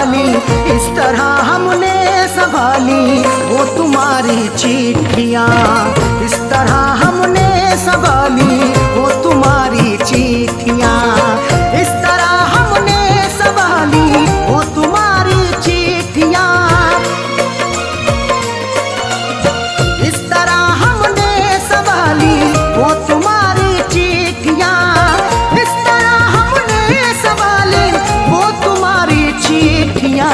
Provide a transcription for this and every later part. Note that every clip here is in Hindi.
संभाली, इस तरह हमने संभाली वो तुम्हारी चिट्ठियाँ। इस तरह हमने संभाली वो तुम्हारी चिट्ठियाँ। इस तरह हमने संभाली वो तुम्हारी चिट्ठियाँ। इस तरह हमने संभाली वो तुम्हारी चिट्ठियाँ। इस तरह हमने संभाली वो तुम्हारी चिट्ठियाँ।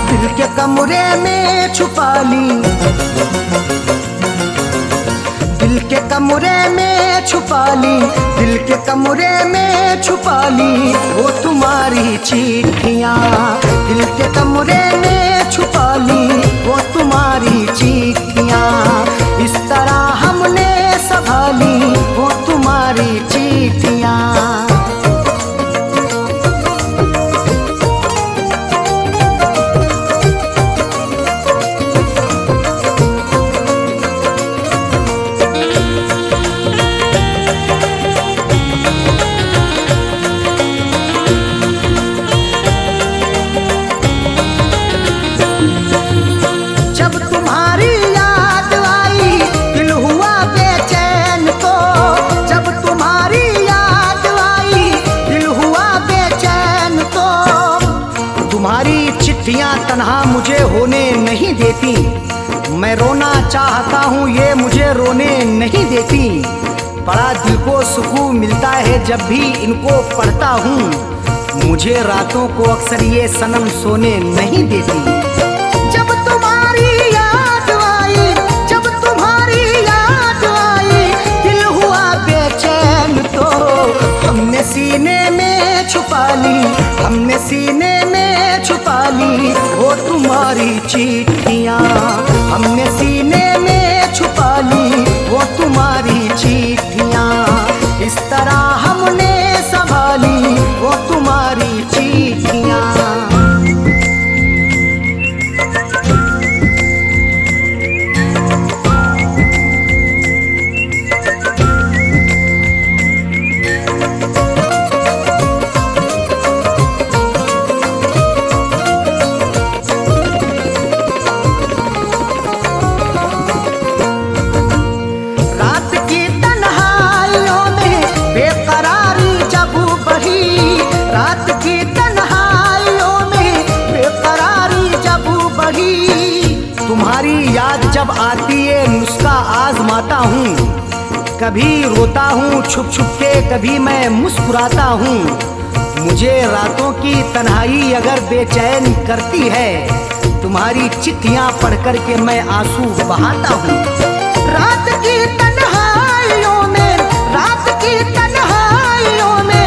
दिल के कमरे में छुपा ली, दिल के कमरे में छुपा ली, दिल के कमरे में छुपा ली वो तुम्हारी चिट्ठियाँ। दिल के कमरे में छुपा ली वो तुम्हारी चिट्ठियाँ। इस तरह हमने संभाली वो तुम्हारी चिट्ठियाँ। चिट्ठियाँ तन्हा मुझे होने नहीं देती, मैं रोना चाहता हूँ ये मुझे रोने नहीं देती। बड़ा दिल को सुकून मिलता है जब भी इनको पढ़ता हूँ, मुझे रातों को अक्सर ये सनम सोने नहीं देती। जब तुम्हारी याद आई, जब तुम्हारी याद आई, दिल हुआ बेचैन तो हमने सीने में छुपा ली, हमने सीने में छुपा ली वो तुम्हारी चिट्ठियाँ। हमने सीने में छुपा ली वो तुम्हारी चिट्ठियाँ। इस तरह हमने संभाली वो तुम्हारी चिट्ठियाँ। रात की तन्हाइयों में बेकरारी जब बढ़ी, तुम्हारी याद जब आती है नुस्खा आजमाता हूँ। कभी रोता हूँ छुप छुप के, कभी मैं मुस्कुराता हूँ। मुझे रातों की तन्हाई अगर बेचैन करती है, तुम्हारी चिट्ठियाँ पढ़ कर के मैं आंसू बहाता हूँ। रात की तन्हाइयों में, रात की तन्हाइयों में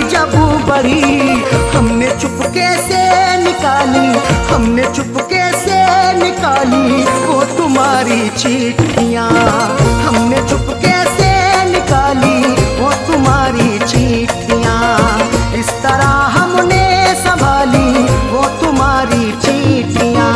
जब बढ़ी, हमने चुपके से निकाली, हमने चुपके से निकाली वो तुम्हारी चिट्ठियाँ। हमने चुपके से निकाली वो तुम्हारी चिट्ठियाँ। इस तरह हमने संभाली वो तुम्हारी चिट्ठियाँ।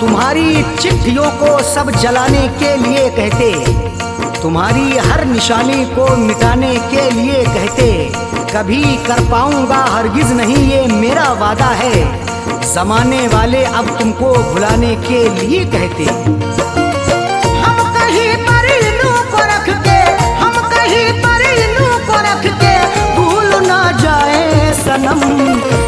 तुम्हारी चिट्ठियों को सब जलाने के लिए कहते, तुम्हारी हर निशानी को मिटाने के लिए कहते। कभी कर पाऊंगा हरगिज नहीं ये मेरा वादा है, जमाने वाले अब तुमको भुलाने के लिए कहते। हम कहीं पर इल्लू को रख के, हम कहीं पर इल्लू को रख के भूल ना जाए सनम,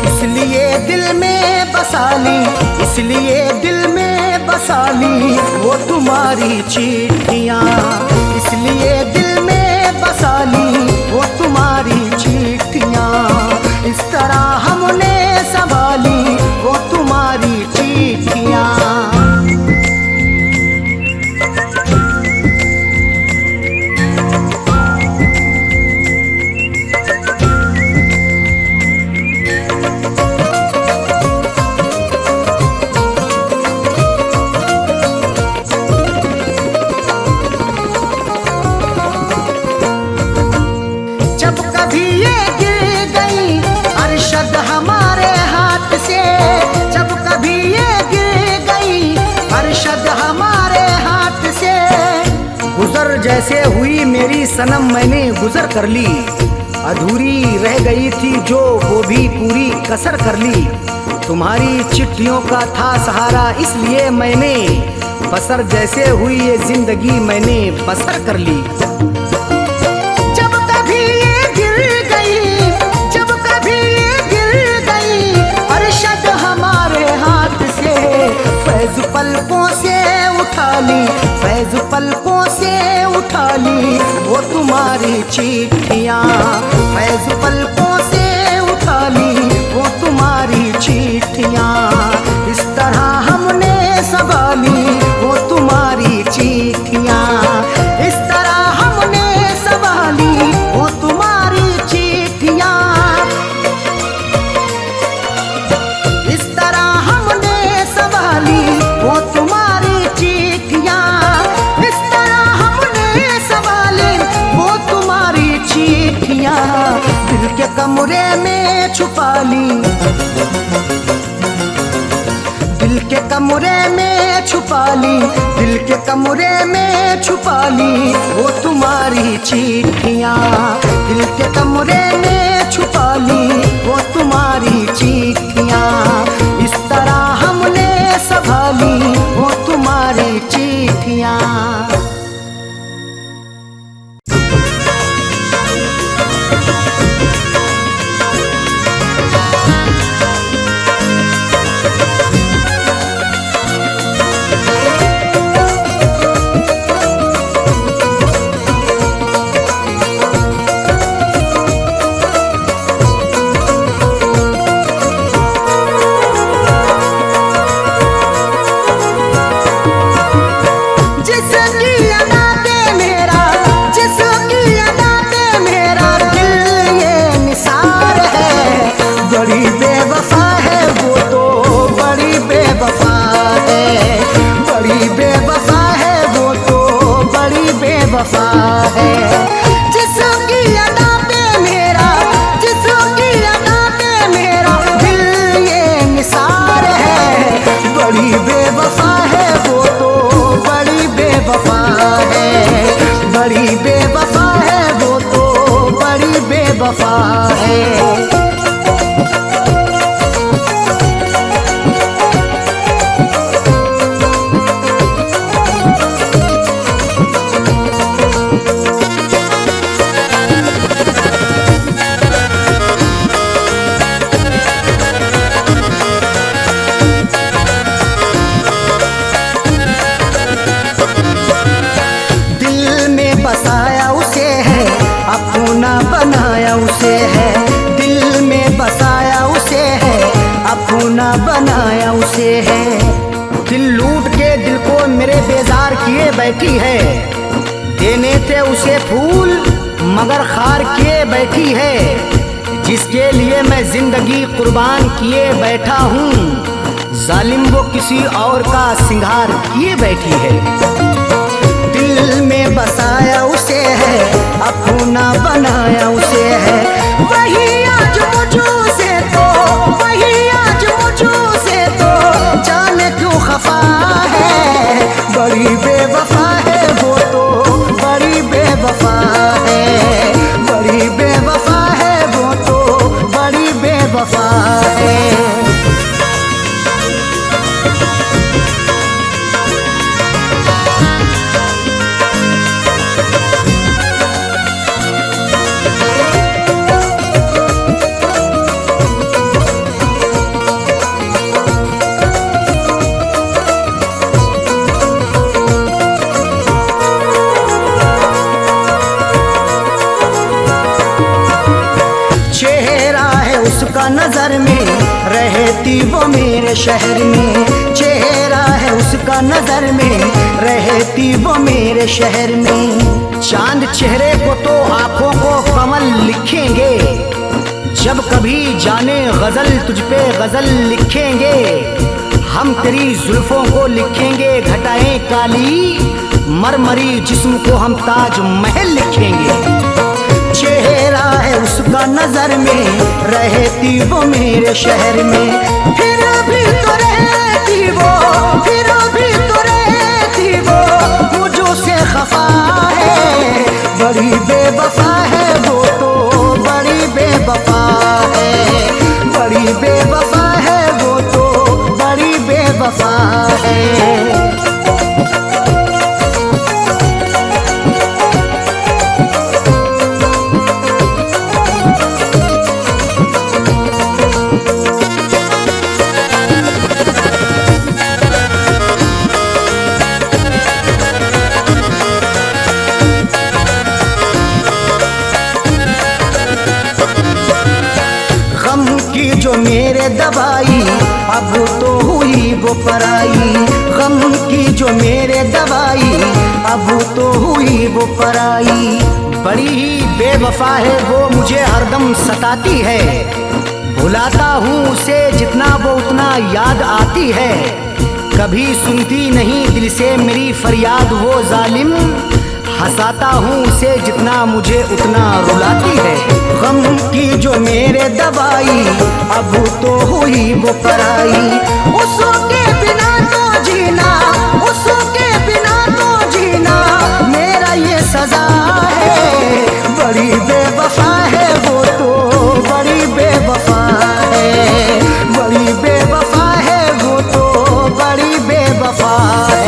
इसलिए दिल में बसा ली, इसलिए दिल में बसा ली वो तुम्हारी चिट्ठियाँ। इसलिए दिल में बसा ली वो तुम्हारी चिट्ठियाँ। इस तरह हमने संभाली वो तुम्हारी चिट्ठियाँ। जैसे हुई मेरी सनम मैंने गुजर कर ली, अधूरी रह गई थी जो वो भी पूरी कसर कर ली। तुम्हारी चिट्ठियों का था सहारा इसलिए मैंने बसर जैसे हुई ये जिंदगी मैंने बसर कर ली। जब कभी ये गिर गई, जब कभी ये गिर गई अरशद हमारे हाथ से, फैज़ पलकों से उठा ली, फैज़ पलकों से उठा ली वो तुम्हारी चिट्ठियाँ, फैज़ पलकों से उठा ली वो तुम्हारी चिट्ठियाँ। इस तरह हमने संभाली वो तुम्हारी चिट्ठियाँ, इस तरह हमने संभाली वो तुम्हारी चिट्ठियाँ, इस तरह हमने संभाली वो तुम्हारी चिट्ठियाँ, इस तरह हमने संभाली वो तुम्हारी चिट्ठियाँ। दिल के कमरे में छुपा ली, दिल के कमरे में छुपा ली, दिल के कमरे में छुपा ली वो तुम्हारी चिट्ठियाँ, दिल के कमरे में छुपा ली वो तुम्हारी चिट्ठियाँ। इस तरह हमने संभाली वो तुम्हारी चिट्ठियाँ। वफा है जिसकी अदा पे मेरा, जिसकी अदा पे मेरा दिल ये निसार है। बड़ी बेवफा है वो तो बड़ी बेवफा है, बड़ी बेवफा है वो तो बड़ी बेवफा है। बसाया उसे है, अपना बनाया उसे है, दिल में बसाया उसे है, अपना बनाया उसे है। दिल लूट के दिल को मेरे बेजार किए बैठी है, देने थे उसे फूल मगर खार किए बैठी है। जिसके लिए मैं जिंदगी कुर्बान किए बैठा हूँ, जालिम वो किसी और का सिंगार किए बैठी है। दिल में बसाया उसे है, अपना बनाया उसे है, वही आज मुझसे तो, वही आज मुझसे तो जाने क्यों खफा है। बड़ी बेवफा है वो तो बड़ी बेवफा है, बड़ी बेवफा है वो तो बड़ी बेवफा है। उसका नजर में रहती वो मेरे शहर में, चेहरा है उसका नजर में रहती वो मेरे शहर में। चांद चेहरे को तो आंखों को कमल लिखेंगे, जब कभी जाने गजल तुझ पे गजल लिखेंगे। हम तेरी जुल्फों को लिखेंगे घटाएं काली, मरमरी जिस्म को हम ताज महल लिखेंगे। चेहरा है उसका नजर में रहती वो मेरे शहर में, फिर भी तो रहती वो, फिर भी तो रहती वो मुझसे खफा है। बेवफा है, बड़ी बेवफा है वो तो, बड़ी बेवफा है। जो मेरे दवाई अब तो हुई वो पराई, गम की जो मेरे दवाई अब तो हुई वो पराई। बड़ी ही बेवफा है वो, मुझे हरदम सताती है, भुलाता हूँ उसे जितना वो उतना याद आती है। कभी सुनती नहीं दिल से मेरी फरियाद वो जालिम, हंसाता हूँ उसे जितना मुझे उतना रुलाती है। गम की जो मेरे दवाई अब तो हुई वो पराई, उसके बिना तो जीना, उसके बिना तो जीना मेरा ये सजा है। बड़ी बेवफा है वो तो, बड़ी बेवफा है, बड़ी बेवफा है वो तो, बड़ी बेवफा है।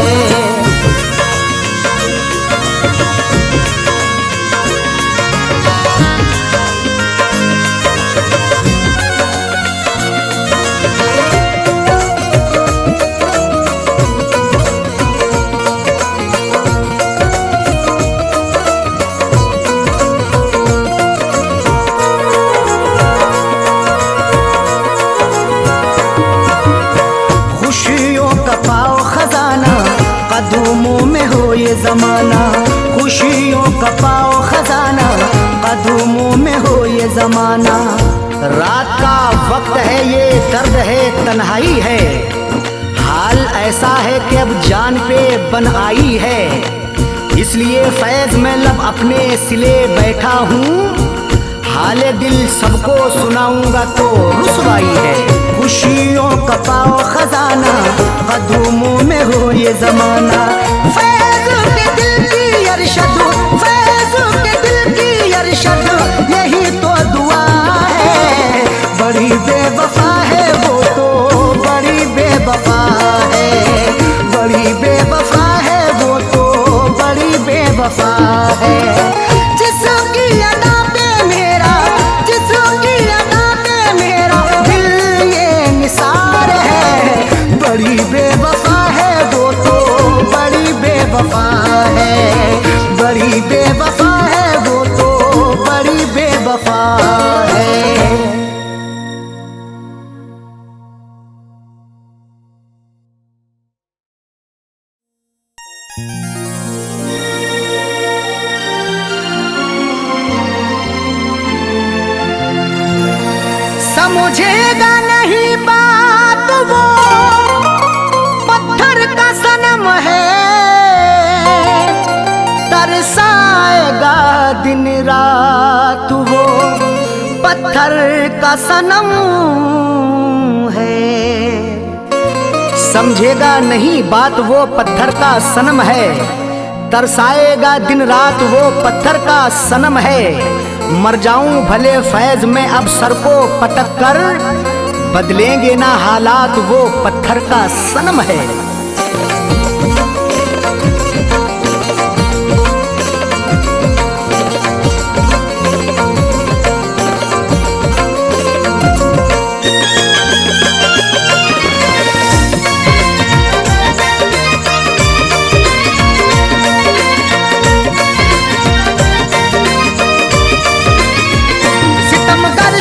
कदमों में हो ये ज़माना, खुशियों का पाओ खजाना, कदमों में हो ये ज़माना। रात का वक्त है ये, दर्द है तन्हाई है, हाल ऐसा है कि अब जान पे बन आई है। इसलिए फैज़ में लब अपने सिले बैठा हूँ, हाले दिल सबको सुनाऊंगा तो रुसवाई है। खुशियों का पाओ खजाना, कदमों में हो ये ज़माना। फैज़ के दिल की अरशद, फैज़ के दिल की अरशद, यही तो दुआ है। बड़ी बेवफा है वो तो, बड़ी बेवफा है, बड़ी बेवफा है वो तो, बड़ी बेवफा है। जिसकी अदा पे मेरा, जिसकी अदा पे मेरा दिल ये निसार है। बड़ी बेवफा है वो तो, बड़ी बेवफा है, बड़ी बेवफा है वो तो, बड़ी बेवफा है। समझेगा नहीं बात वो, पत्थर का सनम है, तरसाएगा दिन रात वो, पत्थर का सनम है। समझेगा नहीं बात वो, पत्थर का सनम है, तरसाएगा दिन रात वो, पत्थर का सनम है। मर जाऊं भले फैज में अब सर को पटक कर, बदलेंगे ना हालात वो, पत्थर का सनम है।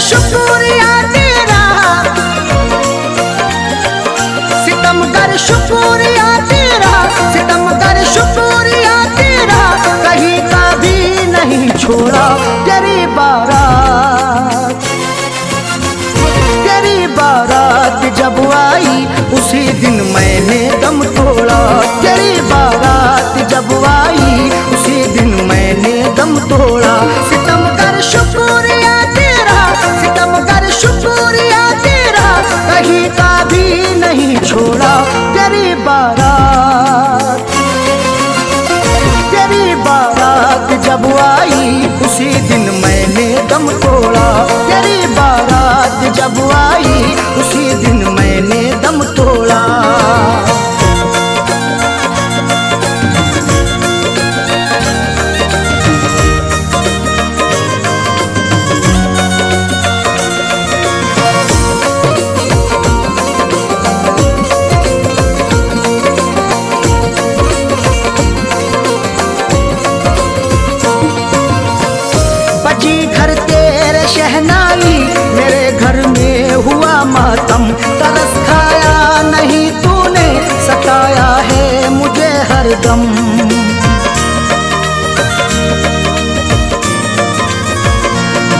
शुक्रिया तेरा, सितमगर शुक्र मातम। तरस खाया नहीं तूने, सताया है मुझे हरदम।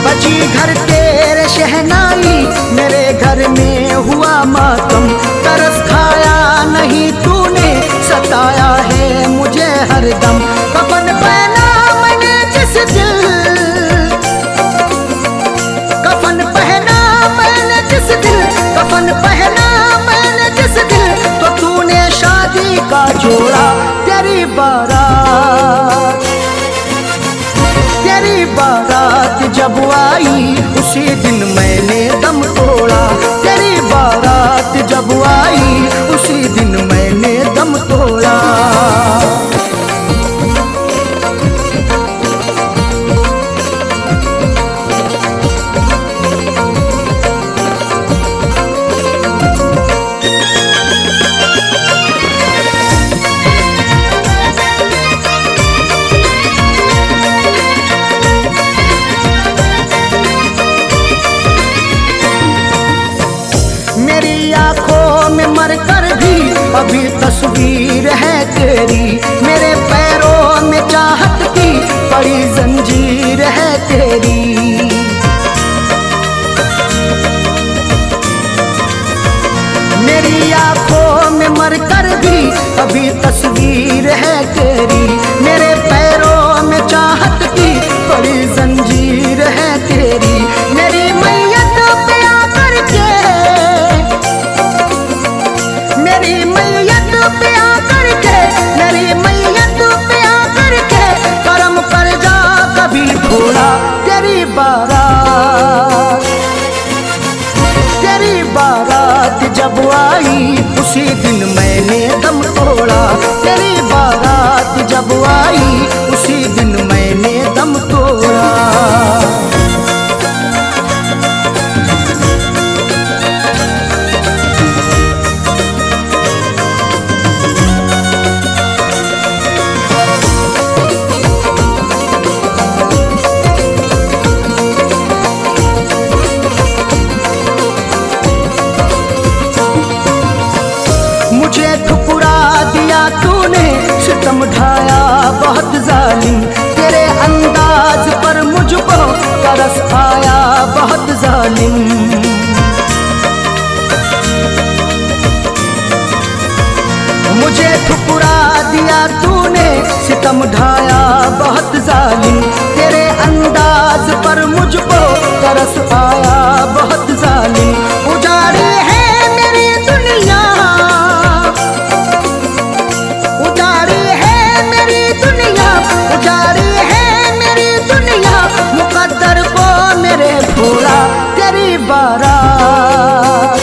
बची घर तेरे शहनाई, मेरे घर में हुआ मातम। तरस खाया नहीं तूने, सताया है मुझे हरदम। कफन पहना मैंने जिस दिल, कफन पहना मैंने जिस दिल, कफन पहना मैंने जिस दिल, तो तूने शादी का जोड़ा। तेरी बारात, तेरी बारात जब आई, उसी दिन मैंने दम तोड़ा। तेरी बारात जब आई, उसी दिन मैंने दम तोड़ा। मेरी आंखों में मरकर भी अभी तस्वीर है तेरी। मेरे पैरों में चाहत की बड़ी जंजीर है तेरी। मेरी आंखों में मरकर भी अभी तस्वीर है तेरी। मेरे पैरों में चाहत की बड़ी जंजीर है तेरी। मेरी मैयत पे आकर के, मेरी मैयत पे आकर के, मेरी मैयत पे आकर के, करम कर जा कभी थोड़ा। तेरी बारात, तेरी बारात जब आई, उसी दिन मैंने दम तोड़ा। तेरी बारात जब आई, उसी दिन मैंने दम तोड़ा। मुझे ठुकरा दिया तूने, सितम ढाया बहुत जालिम। तेरे अंदाज पर मुझको तरस आया बहुत जालिम। मुझे ठुकरा दिया तूने, सितम ढाया बहुत जालिम। तेरे अंदाज पर मुझको तरस आया बहुत जालिम। उजाड़ी है मेरी दुनिया, उजाड़ी है मेरी दुनिया, उजाड़ी है मेरी दुनिया, मुकद्दर को मेरे भोला। तेरी बारात,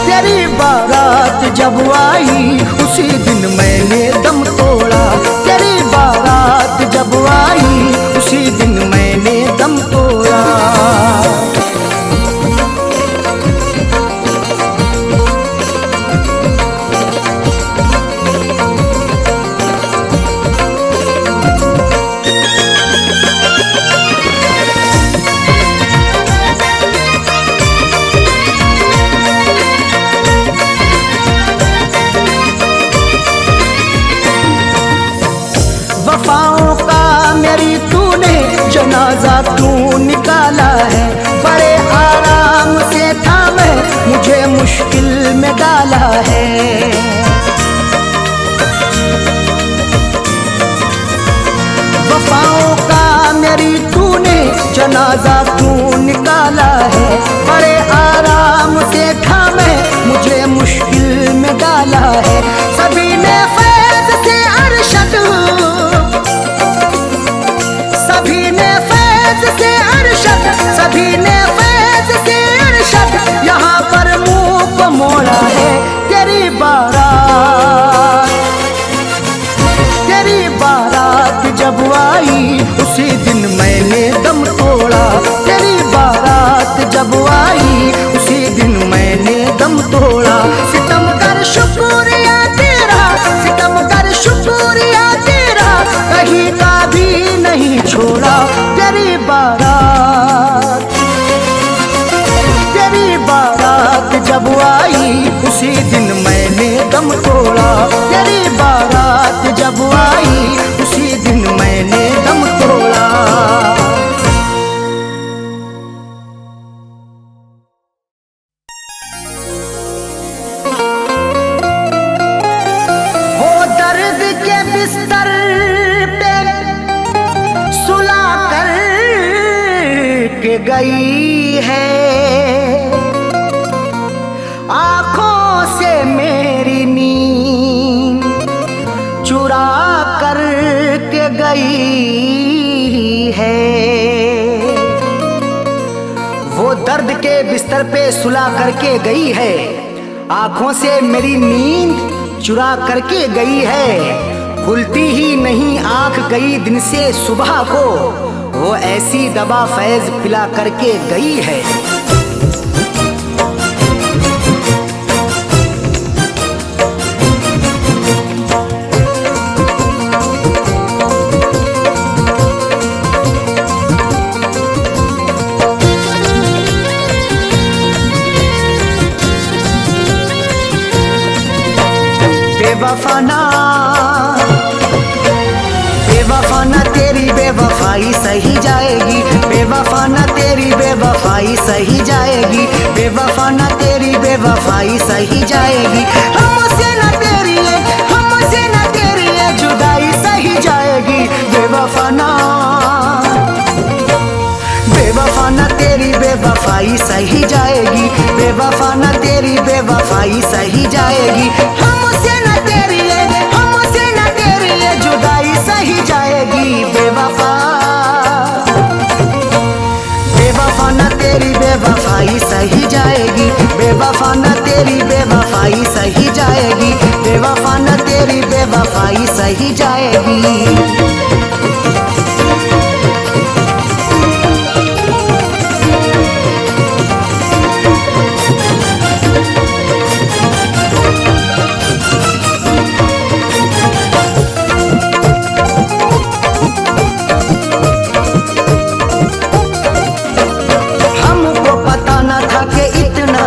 तेरी बारात जब आई, उसी दिन मैंने दम तोड़ा। तेरी बारात जब आई, उसी दिन मैंने दम तोड़ा। वफाओं का मेरी तूने जनाजा तू निकाला है। बड़े आराम से था मैं, मुझे मुश्किल में डाला है। वफाओं का मेरी तूने जनाजा तू निकाला है। बड़े आराम से था मैं, मुझे मुश्किल में डाला है। सभी ने फैज़ से अरशद, सभी ने फैज़ से अरशद, सभी ने फैज़ से अरशद, यहाँ पर मुँह को मोड़ा है। तेरी बारात, तेरी बारात जब आई, उसी दिन मैंने दम तोड़ा। तेरी बारात जब आई, उसी दिन मैंने जब आई उसी दिन मैंने दम तोड़ा। तेरी बारात जब आई उसी दिन मैंने दम तोड़ा। हो दर्द के बिस्तर पे सुला कर के गई है, आँखों से मेरी नींद चुरा कर के गई है। वो दर्द के बिस्तर पे सुला करके गई है, आँखों से मेरी नींद चुरा करके गई है। खुलती ही नहीं आँख कई दिन से सुबह को, वो ऐसी दवा फैज पिला करके गई है। बेवफाना बेवफाना तेरी बेवफाई सही जाएगी, बेवफाना तेरी बेवफाई सही जाएगी, बेवफाना तेरी बेवफाई सही जाएगी। हमसे न तेरी है, हमसे न तेरी है जुदाई सही जाएगी। बेवफाना बेवफाना तेरी बेवफाई सही जाएगी, बेवफाना तेरी बेवफाई सही जाएगी। हमसे न तेरी है, हमसे न तेरी है जुदाई सही जाएगी। बेवफा बेवफाना तेरी बेवफाई सही जाएगी, बेवफाना तेरी बेवफाई सही जाएगी, बेवफाना तेरी बेवफाई सही जाएगी।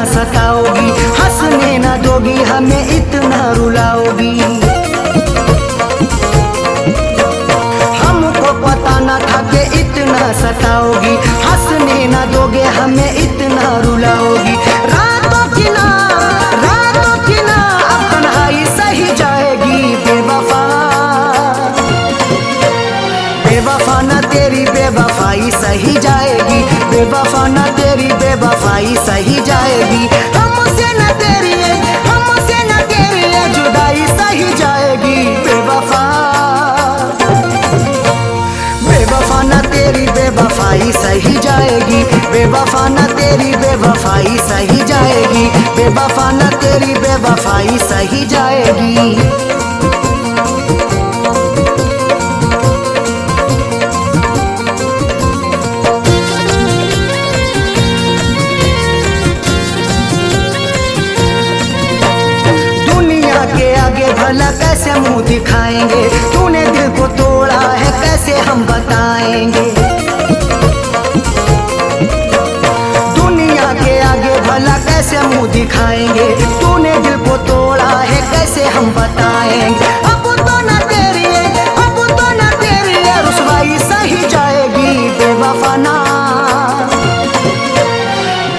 सताओगी, हंसने न दोगी, हमें इतना रुलाओगी। हमको पता न था कि इतना सताओगी, हंसने न दोगे, हमें इतना रुलाओगी। रातों की ना अब तन्हाई सही जाएगी। बेवफा बेवफाना तेरी बेवफाई सही जाएगी, बेवफाना तेरी बेवफाई सही जाएगी। हमसे न तेरी है, हमसे न तेरी है जुदाई सही जाएगी। बेवफा बेवफाना तेरी बेवफाई सही जाएगी, बेवफाना तेरी बेवफाई सही जाएगी, बेवफाना तेरी बेवफाई सही जाएगी। भला कैसे मुंह दिखाएंगे, तूने दिल को तोड़ा है कैसे हम बताएंगे। दुनिया के आगे भला कैसे मुंह दिखाएंगे, तूने दिल को तोड़ा है कैसे हम बताएंगे। अब तो न तेरी है, अब तो न तेरी है रुसवाई सही जाएगी। बेवफाना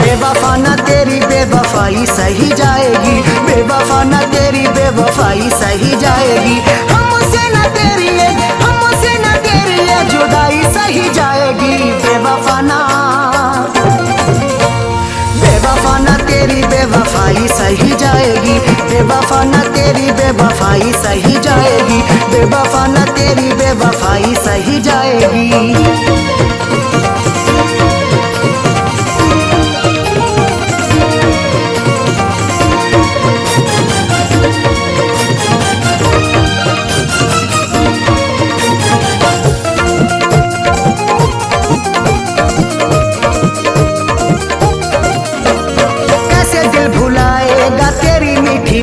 बेवफाना तेरी बेवफाई सही जाएगी, बेवफाना तेरी बेवफाई सही जाएगी। हमसे न तेरी है, हमसे न तेरी है जुदाई सही जाएगी। बेवफाना बेवफाना तेरी बेवफाई सही जाएगी, बेवफाना तेरी बेवफाई सही जाएगी, बेवफाना तेरी बेवफाई सही जाएगी।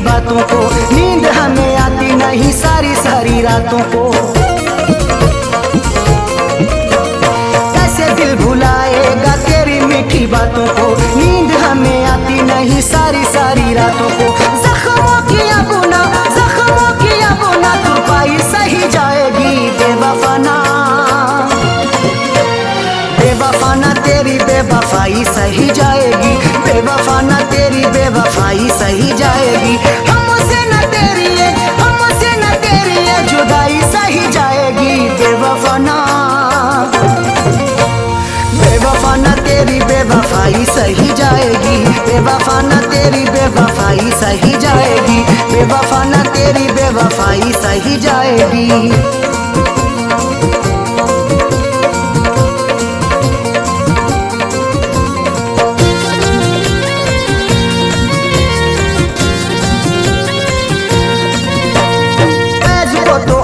बातों को नींद हमें आती नहीं सारी सारी रातों को। कैसे दिल भुलाएगा तेरी मीठी बातों को, नींद हमें आती नहीं नहीं सारी सारी रातों को। जख्मों की अबुना तुरपाई सही जाएगी बेवफाना, बेवफाना तेरी बेवफाई सही जाएगी, बेवफाना तेरी बेवफाई सही जाएगी। हमसे न तेरी ये जुदाई सही जाएगी बेवफाना, बेवफाना तेरी बेवफाई सही जाएगी, बेवफाना तेरी बेवफाई सही जाएगी, बेवफाना तेरी बेवफाई सही जाएगी।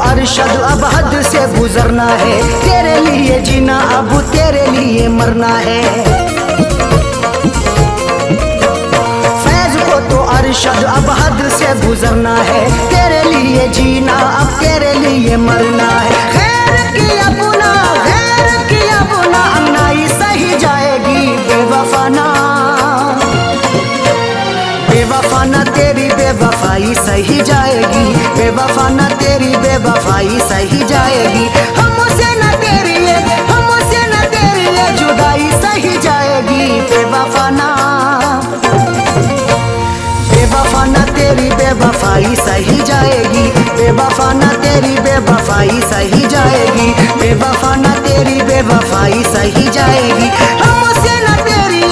अरशद अब हद से गुजरना है, तेरे लिए जीना अब तेरे लिए मरना है। फैज को तो अरशद अब हद से गुजरना है, तेरे लिए जीना अब तेरे लिए मरना है। खैर किया बुना अंगनाई सही जाएगी बेवफाना, बेवफाना तेरी बेवफाई सही जाएगी, बेवफाना तेरी बेवफाई सही जाएगी। हमसे न तेरी ये जुदाई सही जाएगी बेवफाना, बेवफाना तेरी बेवफाई सही जाएगी, बेवफाना तेरी बेवफाई सही जाएगी, बेवफाना तेरी बेवफाई सही जाएगी। हमसे न तेरी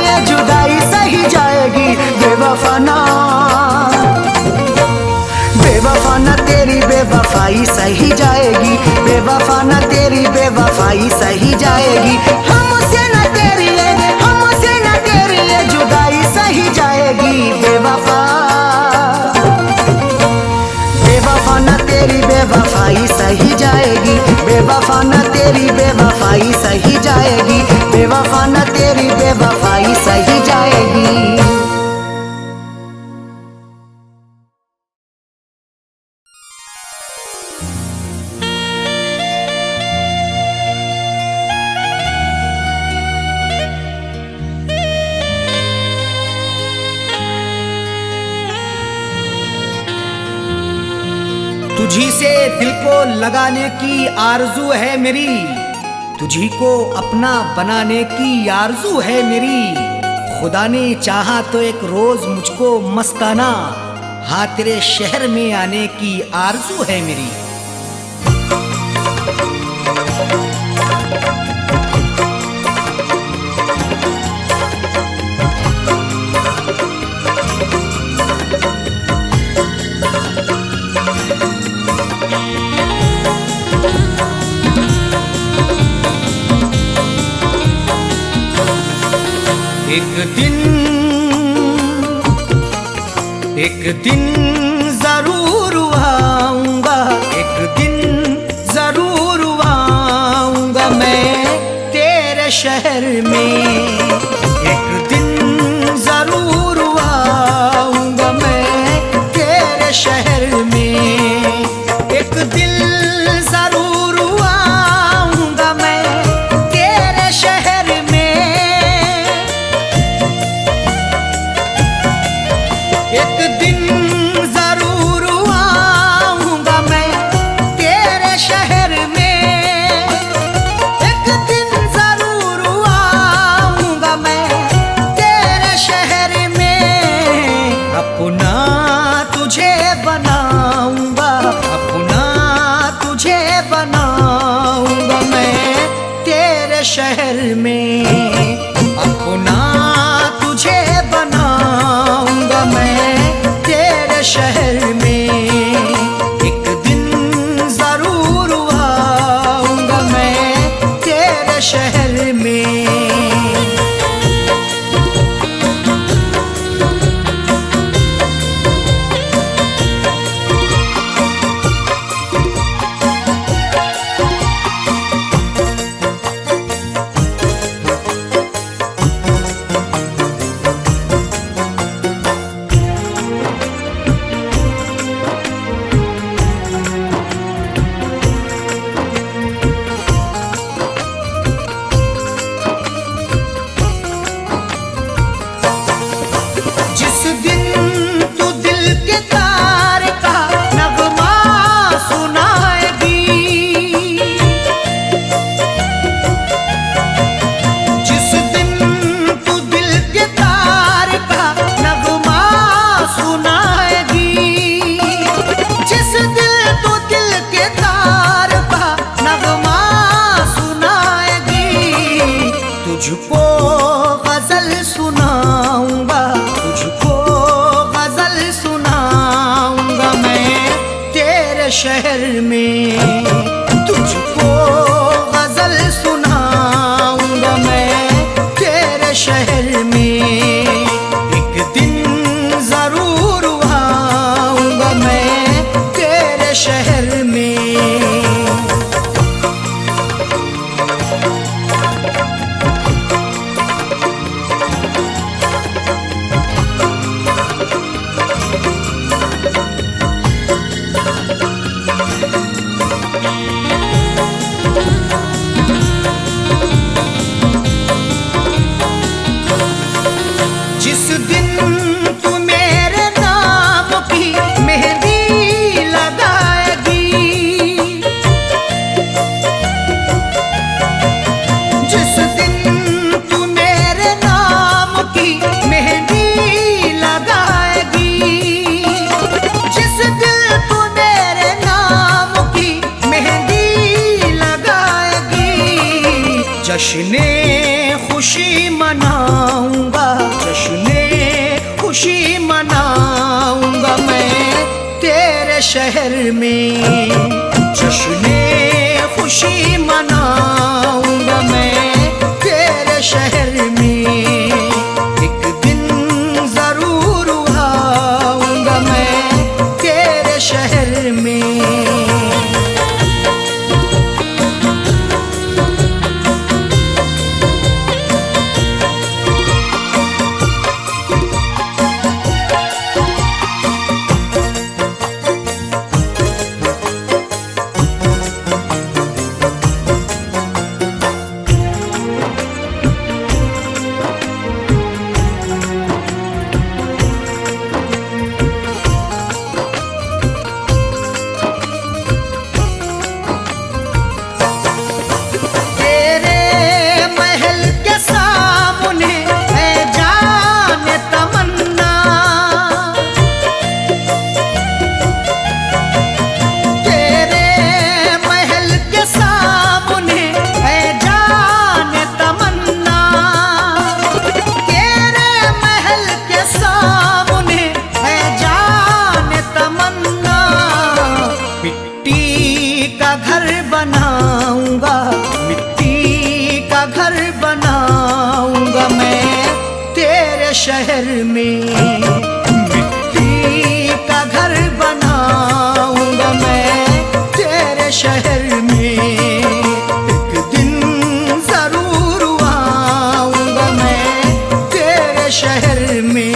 ये जुदाई सही जाएगी बेवफाना, बेवफाना तेरी बेवफाई सही जाएगी, बेवफाना तेरी बेवफाई सही जाएगी। हमसे न तेरी ये जुदाई सही जाएगी बेवफा, बेवफाना तेरी बेवफाई सही जाएगी, बेवफाना तेरी बेवफाई सही जाएगी, बेवफाना तेरी बेवफाई सही जाएगी। तुझी से दिल को लगाने की आरजू है मेरी, तुझी को अपना बनाने की आरजू है मेरी। खुदा ने चाहा तो एक रोज मुझको मस्ताना, हाँ तेरे शहर में आने की आरजू है मेरी। एक दिन जरूर आऊंगा, एक दिन जरूर आऊंगा मैं तेरे शहर में, एक दिन जरूर आऊंगा मैं तेरे शहर में। एक दिल जरूर आऊंगा मैं तेरे शहर में, एक दिन जरूर आऊंगा मैं तेरे शहर में, एक दिन जरूर आऊंगा मैं तेरे शहर में। अपना तुझे बनाऊंगा, अपना तुझे बनाऊंगा मैं तेरे शहर में, अपना तुझे बनाऊंगा मैं तेरे शहर में। एक दिन जरूर आऊंगा मैं तेरे शहर में। शहर में जश्ने खुशी मनाऊंगा मैं तेरे शहर में। एक दिन जरूर आऊंगा मैं तेरे शहर में। बनाऊंगा मिट्टी का घर बनाऊंगा मैं तेरे शहर में। मिट्टी का घर बनाऊंगा मैं तेरे शहर में। एक दिन जरूर आऊंगा मैं तेरे शहर में।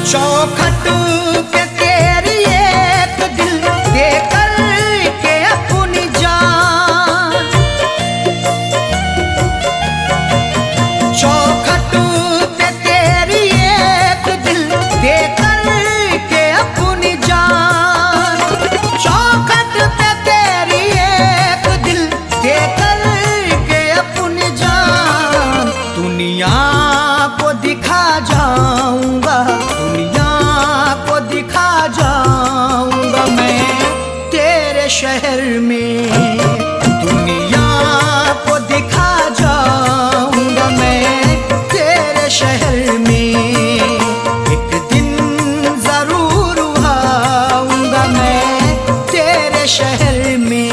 चौखट पे तेरी एक दिल दे कर के अपनी जान। चौखट पे तेरी एक दिल दे कर के अपनी जान। चौखट पे तेरी एक दिल दे कर के अपनी जान। दुनिया को दिखा जाऊंगा दिखा जाऊंगा मैं तेरे शहर में। दुनिया को दिखा जाऊंगा मैं तेरे शहर में। एक दिन जरूर आऊंगा मैं तेरे शहर में।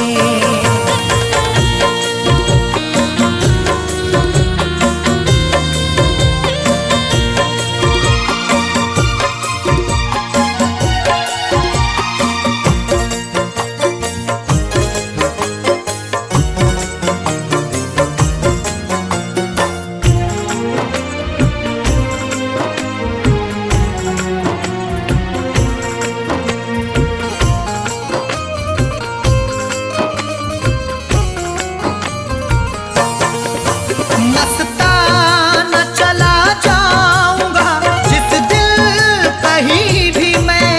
मस्ताना चला जाऊंगा जिस दिल कहीं भी मैं।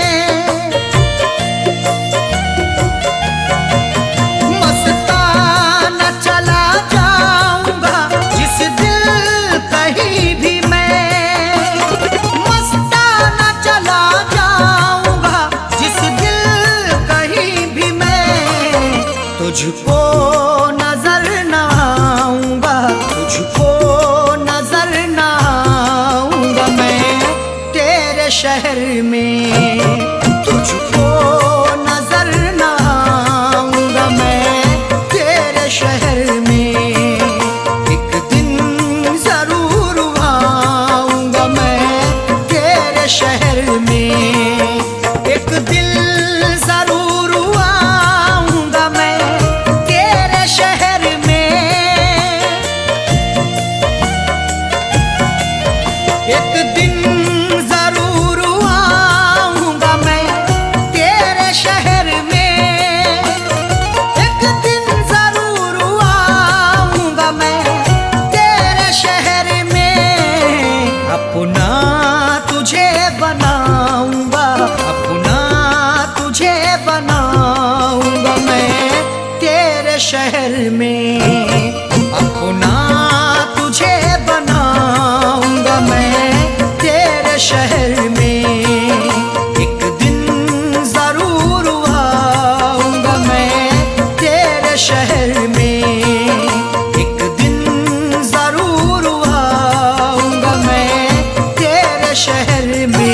मस्ताना चला जाऊंगा जिस दिल कहीं भी मैं। मस्ताना चला जाऊंगा जिस दिल कहीं भी मैं। तुझको नजर ना आऊंगा तुझको नजर ना आऊंगा मैं तेरे शहर में। तुझको नजर ना आऊंगा मैं तेरे शहर में। एक दिन जरूर आऊंगा मैं तेरे शहर में। एक दिल जरूर आऊंगा मैं तेरे शहर में। एक दिन जरूर आऊंगा मैं तेरे शहर में। एक दिन जरूर आऊंगा मैं तेरे शहर में। अपना तुझे बनाऊंगा अपना तुझे बनाऊंगा मैं तेरे शहर में। अपना तुझे बना शहर में एक दिन जरूर आऊंगा मैं तेरे शहर में।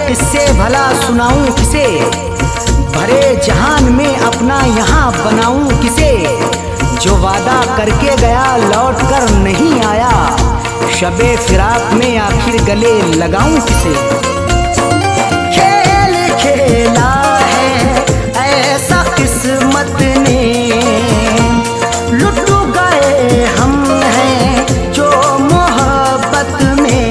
किससे भला सुनाऊं किसे, भरे जहान में अपना यहाँ बनाऊं किसे, जो वादा करके गया लौट कर नहीं आया, शबे फिराक में आखिर गले लगाऊं किसे। खेल खेला है ऐसा किस्मत ने, लुट गए हम हैं जो मोहब्बत में,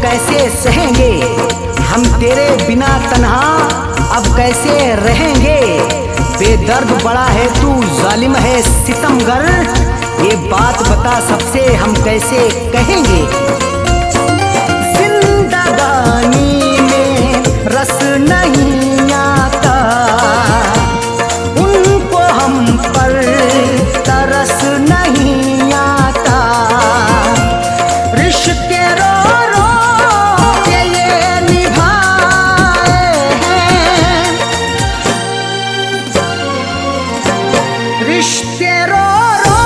कैसे सहेंगे हम तेरे बिना तन्हा, अब कैसे रहेंगे। बेदर्द बड़ा है तू जालिम है सितमगर, ये बात बता सबसे हम कैसे कहेंगे। जिंदगानी में रस नहीं आता, उनको हम पर तरस नहीं आता, रिश्ते रो रिश्ते रो रो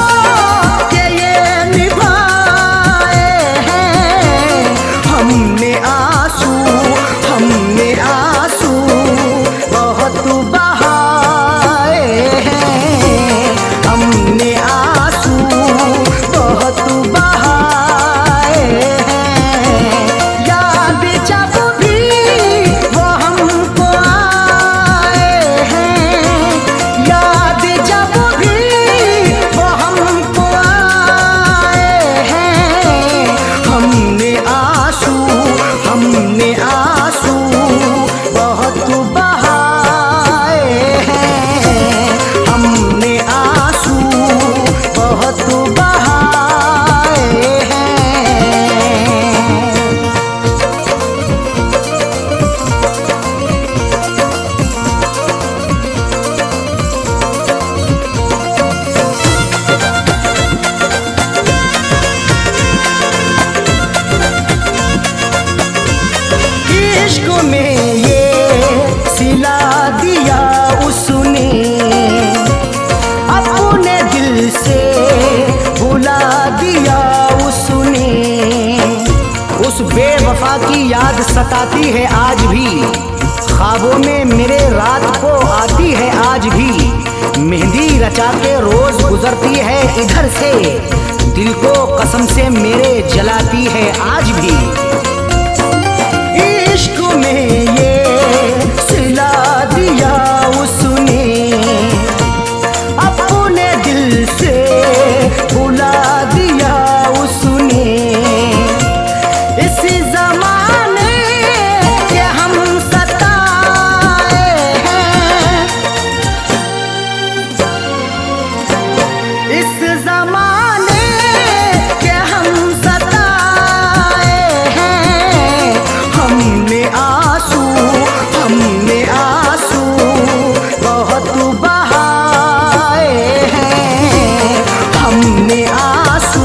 के ये निभाए हैं, हमने आंसू सताती है आज भी, ख्वाबों में मेरे रात को आती है आज भी। मेहंदी रचा के रोज गुजरती है इधर से, दिल को कसम से मेरे जलाती है आज भी। इश्क में ये सिला दिया उसने, अपने दिल से बुला दिया उसने। इस जमाने के हम सताए हैं, इस जमाने के हम सताए हैं। हमने आंसू बहुत बहाए हैं, हमने आंसू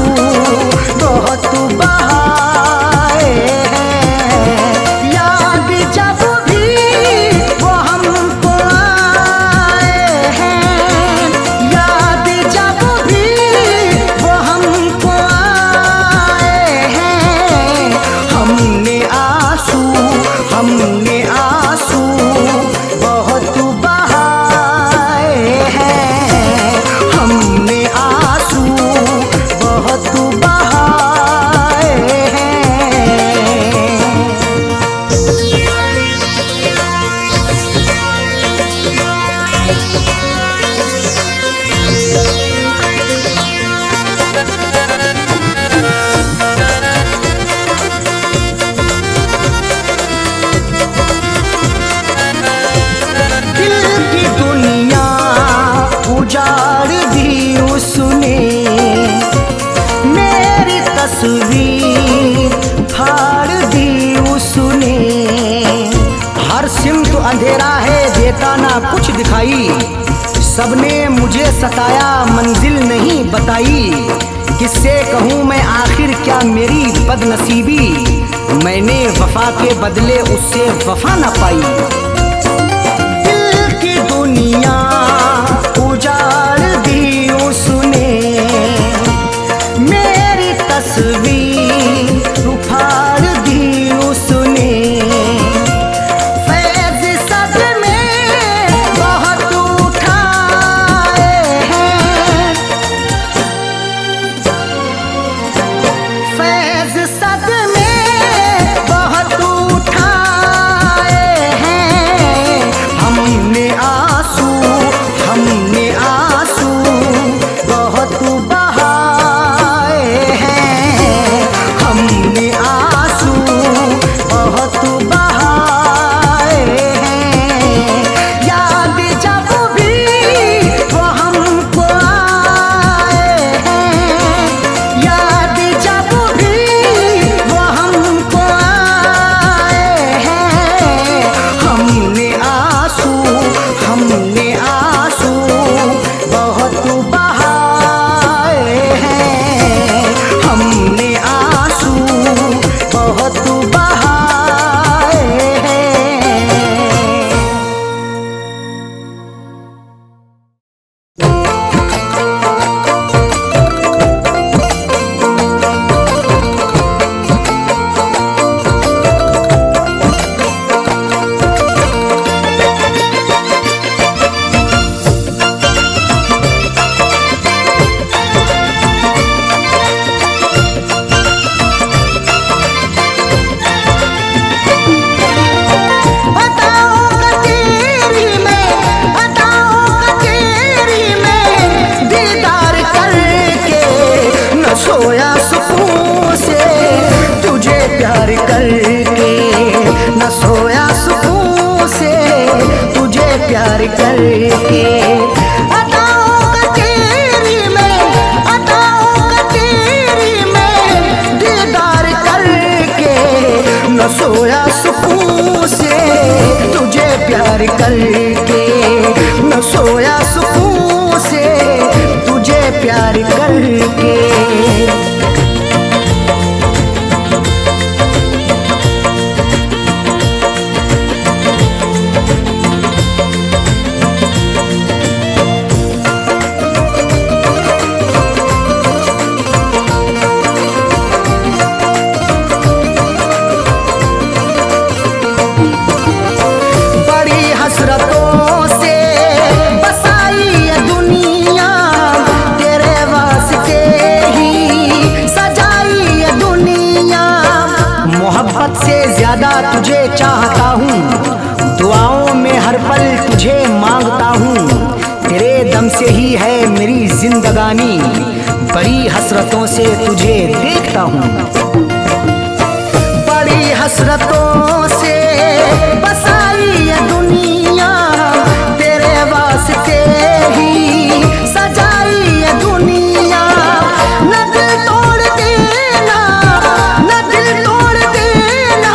बहुत बहाए हैं। याद जब भी वो हमको आए हैं, याद जब भी वो हमको आए हैं। हमने आंसू बहुत बहाए हैं, हमने आंसू बहुत बहाए हैं। दिल की दुनिया उजाड़ दी उसने, मेरी तस्वीर फाड़ दी उसने। हर सिमत अंधेरा है, देता ना कुछ दिखाई। सबने मुझे सताया, मंजिल नहीं बताई। किससे कहूँ मैं आखिर क्या मेरी बदनसीबी, मैंने वफा के बदले उससे वफा न पाई। दिल की दुनिया उजाड़ दी उसने, मेरी तस्वीर उफाड़ दी उसने। फैज़ सदमे बहुत उठाए हैं, फैज़ सदमे बहुत उठाए हैं। हमने आंसू बहुत बहाए हैं, हमने आंसू बहुत बहाए हैं। याद जब भी वो हमको आए हैं, याद जब भी वो हमको आए हैं। हमने आंसू बहुत बहाए हैं, हमने आंसू बहुत बहाए हैं। सोया सुकून से तुझे प्यार करके, न सोया सुकून से तुझे प्यार करके। अदाओं का तेरी में दीदार करके, न सोया सुकून से तुझे प्यार करके, न सोया सुकून से तुझे प्यार करके। तुझे चाहता हूँ, दुआओं में हर पल तुझे मांगता हूँ। तेरे दम से ही है मेरी जिंदगानी, बड़ी हसरतों से तुझे देखता हूँ। बड़ी हसरतों से बसाई ये दुनिया, तेरे वास्ते ही सजाई ये दुनिया। न दिल तोड़ देना, न दिल तोड़ देना,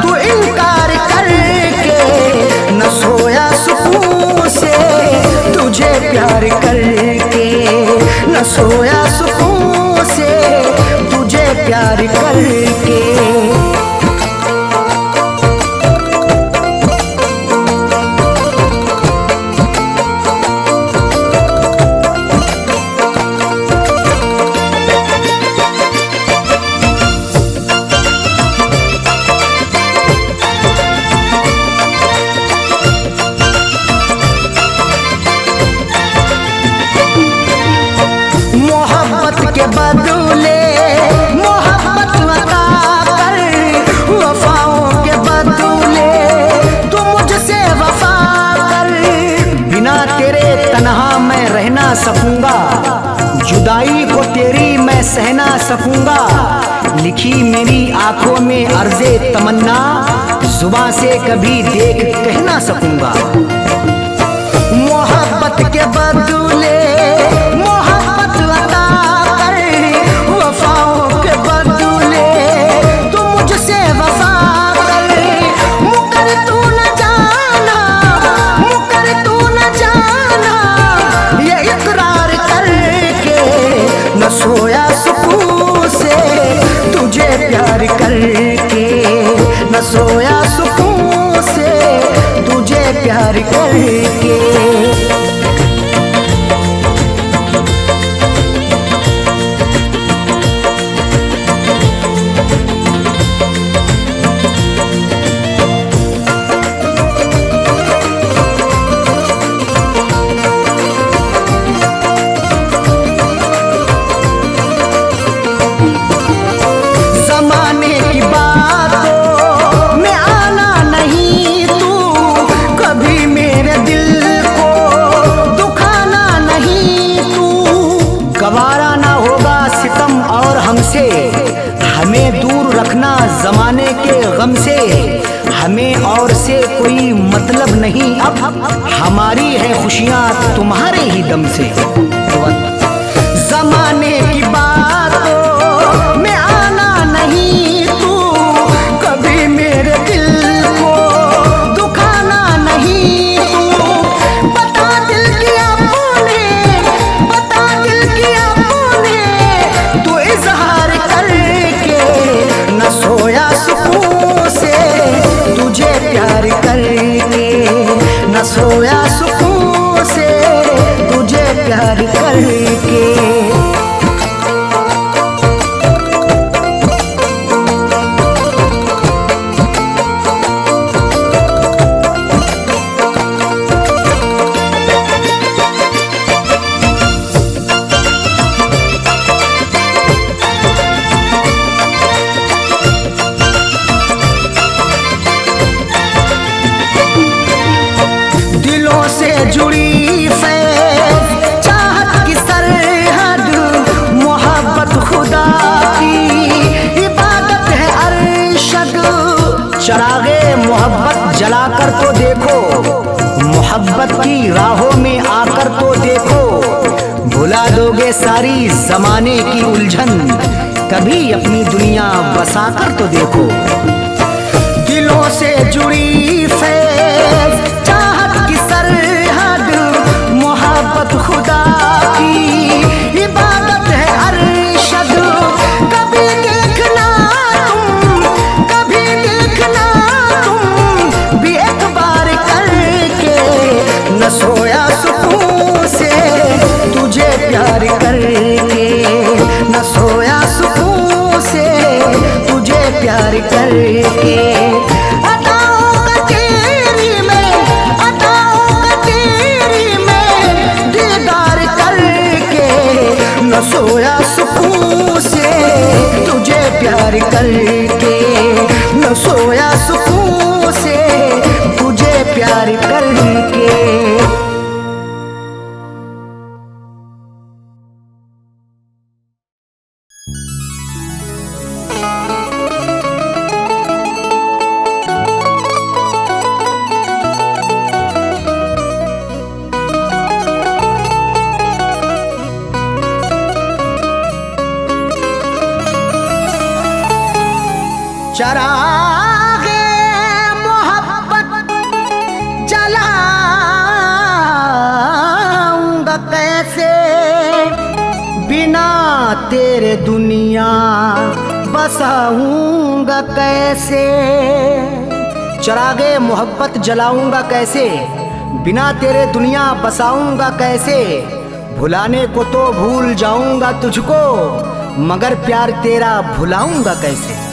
तू इनकार करके न सोया सुकून से, तुझे प्यार करके न सोया सुकून से, तुझे प्यार करके। मोहब्बत के बदले मोहब्बत अता कर, वफाओं के बदले तू मुझसे वफा कर। बिना तेरे तन्हा मैं रह ना सकूंगा, जुदाई को तेरी मैं सह ना सकूंगा। लिखी मेरी आंखों में अर्ज़े तमन्ना, जुबां से कभी देख कह ना सकूंगा। मोहब्बत के बदले मोहब्बत अता कर, वफाओं के बदले तू मुझसे वफा कर। मुकर तू न जाना, मुकर तू न जाना, ये इकरार करके न सोया सुकून से, तुझे प्यार करके न सोया सुकून से, तुझे प्यार करके। जमाने की बातों में आना नहीं तू, कभी मेरे दिल को दुखाना नहीं तू। गवारा ना होगा सितम और हमसे, हमें दूर रखना जमाने के गम से। हमें और से कोई मतलब नहीं अब, हमारी है खुशियाँ तुम्हारे ही दम से। जमाने की बातों में आना नहीं तू, कभी मेरे दिल को दुखाना नहीं तू। बता दिल किया तूने, बता दिल किया तूने, तू इजहार करके न सोया सुकून से, तुझे प्यार करके न सोया सुकून से, तुझे प्यार करके। दिलों से जुड़ी फैज़ चाहत की सरहद, मोहब्बत खुदा की इबादत है अरशद। चरागे मोहब्बत जलाकर तो देखो, मोहब्बत की राहों में आकर तो देखो। भुला दोगे सारी जमाने की उलझन, कभी अपनी दुनिया बसाकर तो देखो। दिलों से जुड़ी फैज़ चाहत की सरहद, मोहब्बत खुदा की इबादत है अरशद। कभी देखना तुम, कभी देखना तुम भी एक बार करके न सोया सुकून से, तुझे प्यार करके न सोया सुकून से, तुझे प्यार करके। अताओं का चरागे मोहब्बत जलाऊंगा कैसे, बिना तेरे दुनिया बसाऊंगा कैसे। चरागे मोहब्बत जलाऊंगा कैसे, बिना तेरे दुनिया बसाऊंगा कैसे। भुलाने को तो भूल जाऊंगा तुझको, मगर प्यार तेरा भुलाऊंगा कैसे।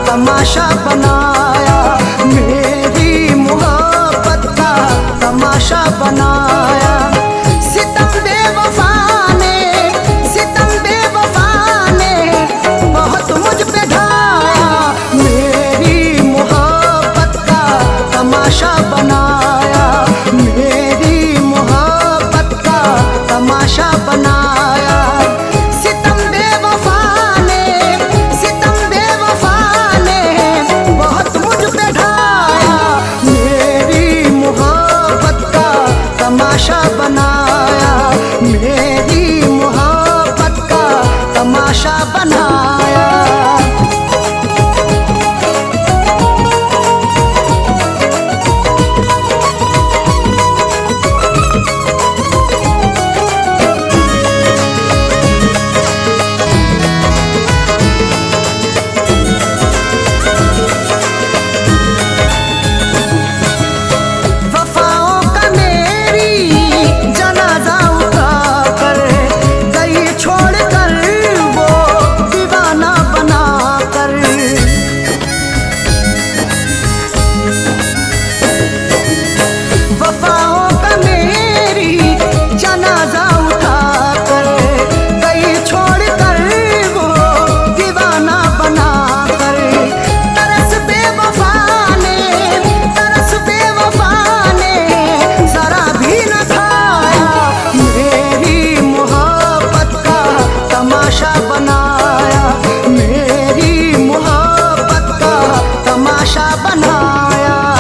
तमाशा बनाया, मेरी मोहब्बत का तमाशा बनाया। सितम बेवफा ने, सितम बेवफा ने बहुत मुझ पे ढाया। मेरी मोहब्बत का तमाशा बनाया, मेरी मोहब्बत का तमाशा बनाया। सितम बेवफा ने, सितम बेवफा तमाशा बनाया, मेरी मोहब्बत का तमाशा बनाया। तमाशा बनाया, मेरी मोहब्बत का तमाशा बनाया।